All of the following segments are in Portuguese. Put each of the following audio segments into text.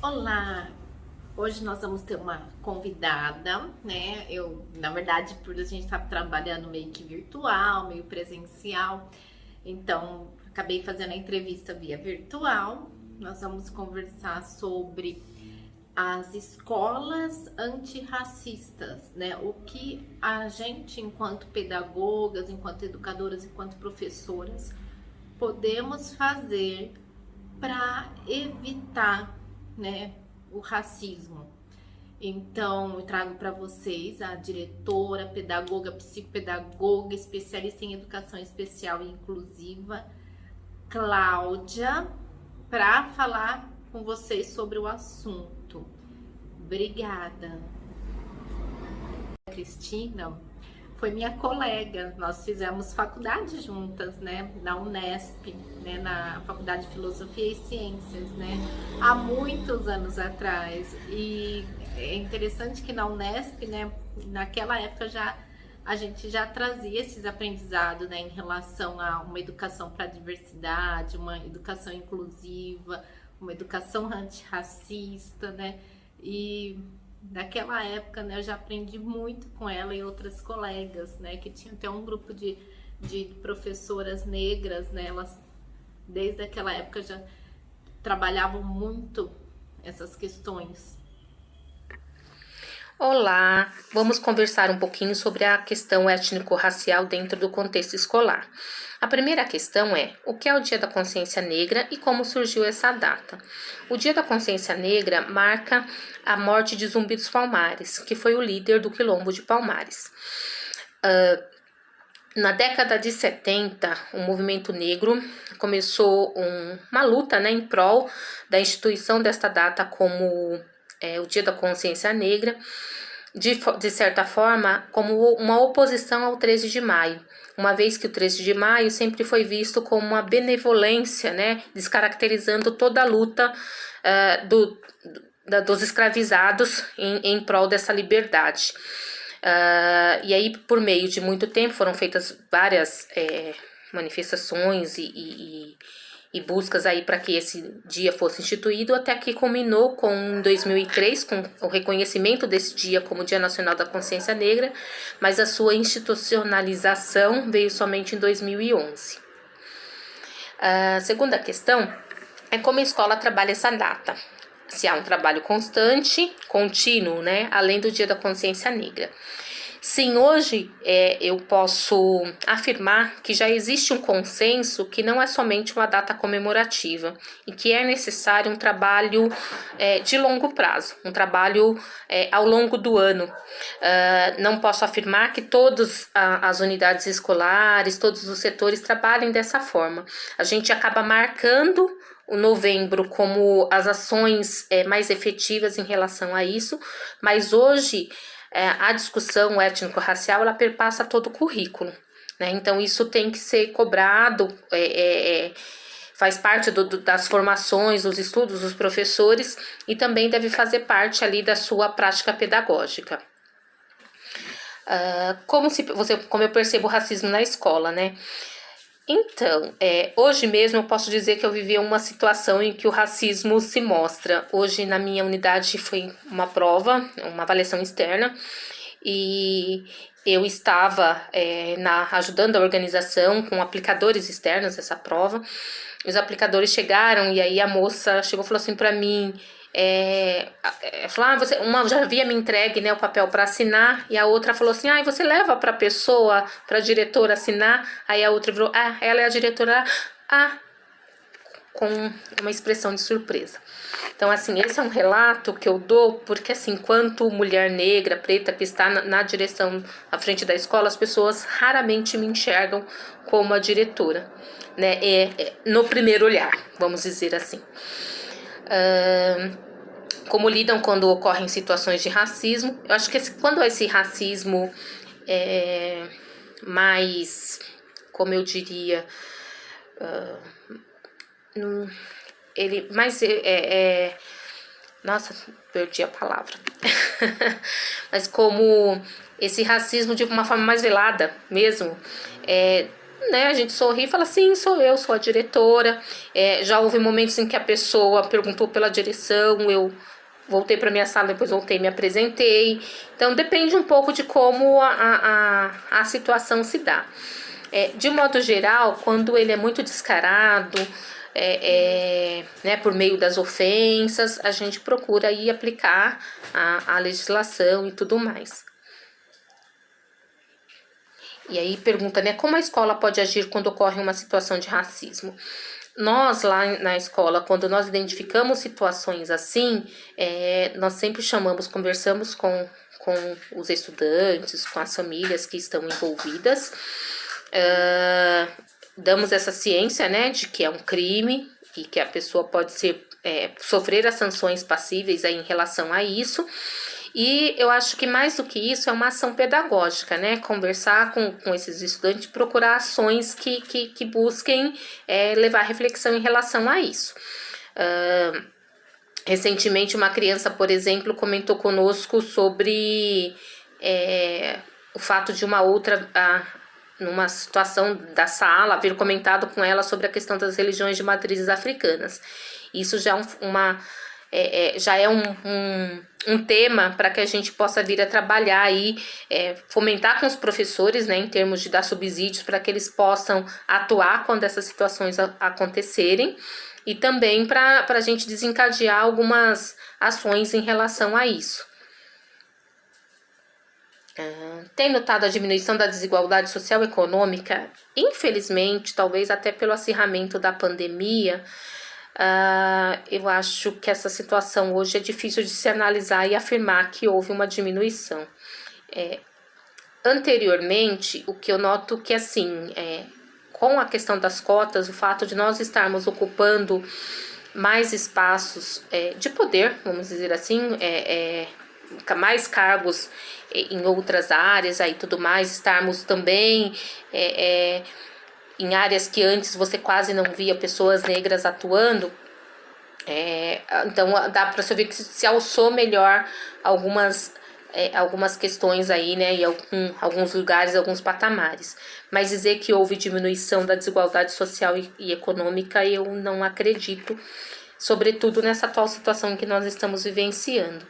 Olá! Hoje nós vamos ter uma convidada, né? Na verdade, por a gente estar trabalhando meio que virtual, meio presencial, então acabei fazendo a entrevista via virtual. Nós vamos conversar sobre as escolas antirracistas, né? O que a gente, enquanto pedagogas, enquanto educadoras, enquanto professoras, podemos fazer para evitar, né, o racismo. Então, eu trago para vocês a diretora, pedagoga, psicopedagoga, especialista em educação especial e inclusiva, Cláudia, para falar com vocês sobre o assunto. Obrigada. Cristina foi minha colega, nós fizemos faculdade juntas, né, na Unesp, né, na Faculdade de Filosofia e Ciências, né, há muitos anos atrás. E é interessante que na Unesp, né, naquela época a gente já trazia esses aprendizados, né, em relação a uma educação para a diversidade, uma educação inclusiva, uma educação antirracista, né, e naquela época, né, eu já aprendi muito com ela e outras colegas, né, que tinha até um grupo de professoras negras, né, elas desde aquela época já trabalhavam muito essas questões. Olá, vamos conversar um pouquinho sobre a questão étnico-racial dentro do contexto escolar. A primeira questão é: o que é o Dia da Consciência Negra e como surgiu essa data? O Dia da Consciência Negra marca a morte de Zumbi dos Palmares, que foi o líder do Quilombo de Palmares. Na década de 70, o movimento negro começou uma luta, né, em prol da instituição desta data como o Dia da Consciência Negra, de certa forma, como uma oposição ao 13 de maio, uma vez que o 13 de maio sempre foi visto como uma benevolência, né, descaracterizando toda a luta dos escravizados em prol dessa liberdade. E aí, por meio de muito tempo, foram feitas várias manifestações e buscas aí para que esse dia fosse instituído, até que culminou com 2003, com o reconhecimento desse dia como Dia Nacional da Consciência Negra, mas a sua institucionalização veio somente em 2011. A segunda questão é como a escola trabalha essa data. Se há um trabalho constante, contínuo, né, além do Dia da Consciência Negra. Sim, hoje eu posso afirmar que já existe um consenso que não é somente uma data comemorativa e que é necessário um trabalho de longo prazo, um trabalho ao longo do ano. Não posso afirmar que todas as unidades escolares, todos os setores trabalhem dessa forma. A gente acaba marcando o novembro como as ações mais efetivas em relação a isso, mas hoje a discussão étnico-racial ela perpassa todo o currículo, né? Então isso tem que ser cobrado, faz parte das formações, dos estudos dos professores e também deve fazer parte ali da sua prática pedagógica. Como eu percebo o racismo na escola, né? Então, hoje mesmo eu posso dizer que eu vivi uma situação em que o racismo se mostra. Hoje na minha unidade foi uma prova, uma avaliação externa, e eu estava ajudando a organização com aplicadores externos essa prova. Os aplicadores chegaram e aí a moça chegou e falou assim para mim, falou, uma já havia me entregue, né, o papel para assinar, e a outra falou assim, você leva para a pessoa, para a diretora assinar? Aí a outra falou, ela é a diretora, com uma expressão de surpresa. Então, assim, esse é um relato que eu dou porque, assim, enquanto mulher negra, preta, que está na direção, à frente da escola, as pessoas raramente me enxergam como a diretora, né, no primeiro olhar, vamos dizer assim. Como lidam quando ocorrem situações de racismo? Eu acho que quando esse racismo é mais, como eu diria, ele mais nossa, perdi a palavra. Mas como esse racismo de uma forma mais velada mesmo, né, a gente sorri e fala, sim, sou eu, sou a diretora. Já houve momentos em que a pessoa perguntou pela direção, eu voltei para minha sala, depois voltei e me apresentei. Então depende um pouco de como a situação se dá. De modo geral, quando ele é muito descarado, né, por meio das ofensas, a gente procura aí aplicar a legislação e tudo mais. E aí pergunta, né, como a escola pode agir quando ocorre uma situação de racismo? Nós lá na escola, quando nós identificamos situações assim, nós sempre conversamos com os estudantes, com as famílias que estão envolvidas, damos essa ciência, né, de que é um crime e que a pessoa pode sofrer as sanções passíveis aí em relação a isso. E eu acho que mais do que isso é uma ação pedagógica, né? Conversar com esses estudantes, procurar ações que busquem levar reflexão em relação a isso. Recentemente, uma criança, por exemplo, comentou conosco sobre o fato de uma outra, numa situação da sala, haver comentado com ela sobre a questão das religiões de matrizes africanas. Isso já é um tema para que a gente possa vir a trabalhar aí, fomentar com os professores, né, em termos de dar subsídios para que eles possam atuar quando essas situações acontecerem, e também para a gente desencadear algumas ações em relação a isso. Tem notado a diminuição da desigualdade social e econômica? Infelizmente, talvez até pelo acirramento da pandemia, eu acho que essa situação hoje é difícil de se analisar e afirmar que houve uma diminuição. Anteriormente, o que eu noto que, assim, com a questão das cotas, o fato de nós estarmos ocupando mais espaços de poder, vamos dizer assim, mais cargos em outras áreas aí tudo mais, estarmos também em áreas que antes você quase não via pessoas negras atuando, então dá para você ver que se alçou melhor algumas questões aí, né, em alguns lugares, alguns patamares. Mas dizer que houve diminuição da desigualdade social e econômica, eu não acredito, sobretudo nessa atual situação que nós estamos vivenciando.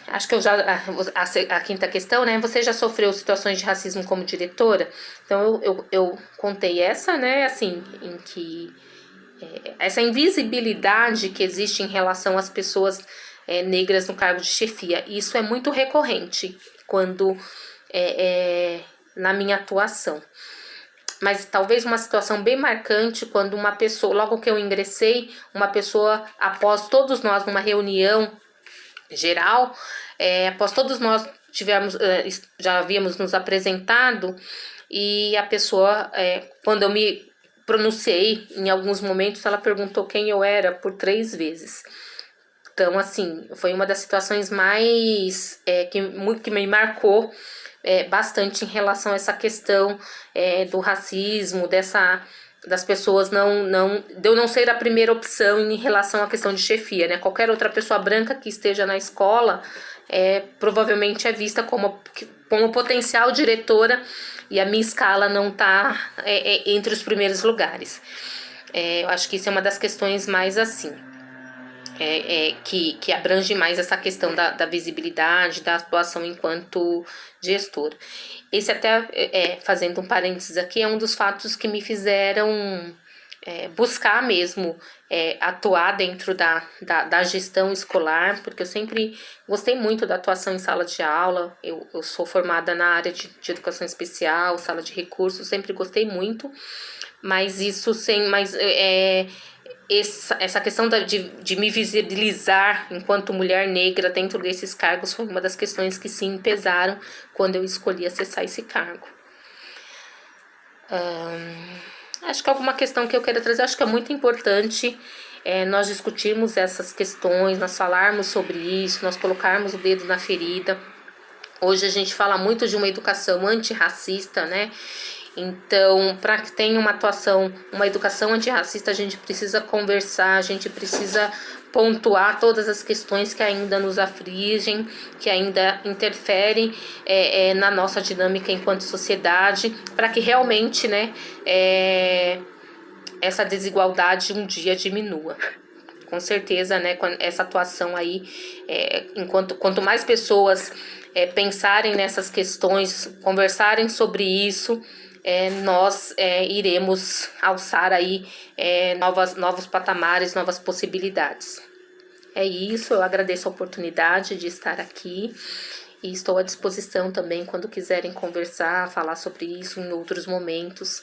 Acho que a quinta questão, né? Você já sofreu situações de racismo como diretora? Então eu contei essa, né? Assim, em que essa invisibilidade que existe em relação às pessoas negras no cargo de chefia, isso é muito recorrente quando na minha atuação. Mas talvez uma situação bem marcante quando uma pessoa, logo que eu ingressei, uma pessoa, após todos nós numa reunião geral, após todos nós já havíamos nos apresentado, e a pessoa, quando eu me pronunciei, em alguns momentos ela perguntou quem eu era por 3 vezes. Então, assim, foi uma das situações mais que me marcou bastante em relação a essa questão do racismo, das pessoas de eu não ser a primeira opção em relação à questão de chefia, né? Qualquer outra pessoa branca que esteja na escola provavelmente é vista como potencial diretora, e a minha escala não está entre os primeiros lugares. Eu acho que isso é uma das questões mais assim, que abrange mais essa questão da visibilidade, da atuação enquanto gestora. Esse até, fazendo um parênteses aqui, é um dos fatos que me fizeram buscar mesmo atuar dentro da gestão escolar, porque eu sempre gostei muito da atuação em sala de aula. Eu sou formada na área de educação especial, sala de recursos, sempre gostei muito, mas isso essa questão de me visibilizar enquanto mulher negra dentro desses cargos foi uma das questões que sim pesaram quando eu escolhi acessar esse cargo. Acho que alguma questão que eu quero trazer, acho que é muito importante nós discutirmos essas questões, nós falarmos sobre isso, nós colocarmos o dedo na ferida. Hoje a gente fala muito de uma educação antirracista, né? Então, para que tenha uma atuação, uma educação antirracista, a gente precisa conversar, a gente precisa pontuar todas as questões que ainda nos afligem, que ainda interferem na nossa dinâmica enquanto sociedade, para que realmente, né, essa desigualdade um dia diminua. Com certeza, né, essa atuação aí, quanto mais pessoas pensarem nessas questões, conversarem sobre isso, nós iremos alçar aí novos patamares, novas possibilidades. É isso, eu agradeço a oportunidade de estar aqui e estou à disposição também quando quiserem conversar, falar sobre isso em outros momentos,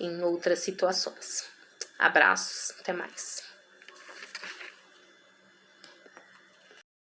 em outras situações. Abraços, até mais.